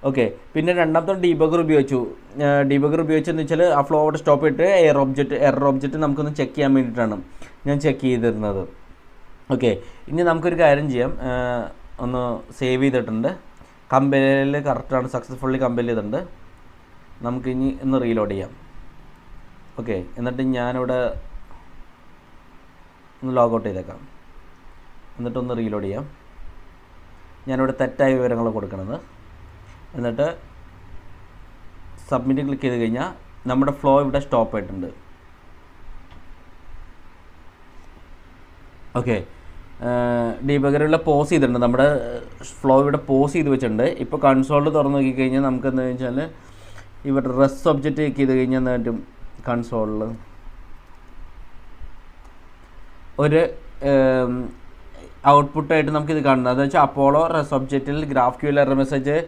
Okay. പിന്നെ രണ്ടാമത്തെ debugger ഉപയോഗിച്ചു. ഡീബഗർ ഉപയോഗിച്ചെന്ന് വെച്ചാൽ ആ ഫ്ലോ അവിടെ സ്റ്റോപ്പ് ചെയ്തിട്ട് എറർ ഒബ്ജക്റ്റ് നമുക്കൊന്ന് ചെക്ക് ചെയ്യാൻ വേണ്ടിയിട്ടാണ് ഞാൻ ചെക്ക് ചെയ്തിരുന്നത്. ഓക്കെ. ഇനി നമുക്കൊരു കാര്യം ചെയ്യാം. ഒന്ന് സേവ് ചെയ്തിട്ടുണ്ട്, കമ്പനിയിൽ കറക്റ്റാണ്, സക്സസ്ഫുള്ളി കമ്പനി ചെയ്തിട്ടുണ്ട്. നമുക്കിനി ഒന്ന് റീലോഡ് ചെയ്യാം. ഓക്കെ. എന്നിട്ട് ഞാനിവിടെ ഒന്ന് ലോഗൗട്ട് ചെയ്തേക്കാം. എന്നിട്ടൊന്ന് റീലോഡ് ചെയ്യാം. ഞാനിവിടെ തെറ്റായ വിവരങ്ങൾ കൊടുക്കണത്. എന്നിട്ട് സബ്മിറ്റ് ക്ലിക്ക് ചെയ്ത് കഴിഞ്ഞാൽ നമ്മുടെ ഫ്ലോ ഇവിടെ സ്റ്റോപ്പ് ആയിട്ടുണ്ട്. ഓക്കെ. ഡീബഗറിലുള്ള പോസ് ചെയ്തിട്ടുണ്ട്, നമ്മുടെ ഫ്ലോ ഇവിടെ പോസ് ചെയ്ത് വെച്ചിട്ടുണ്ട്. ഇപ്പോൾ കൺസോളിൽ തുറന്ന് നോക്കിക്കഴിഞ്ഞാൽ നമുക്ക് എന്താ വെച്ചാൽ ഇവിടെ റെസ്റ്റ് ഒബ്ജക്റ്റ് ക്ലിക്ക് ചെയ്ത് കഴിഞ്ഞാൽ എന്താ പറ്റും, കൺസോളിൽ ഒരു ഔട്ട്പുട്ടായിട്ട് നമുക്കിത് കാണുന്നത്. അതെന്ന് വെച്ചാൽ അപ്പോളോ റെസ്റ്റ് ഒബ്ജക്റ്റിൽ GraphQL എറർ മെസ്സേജ്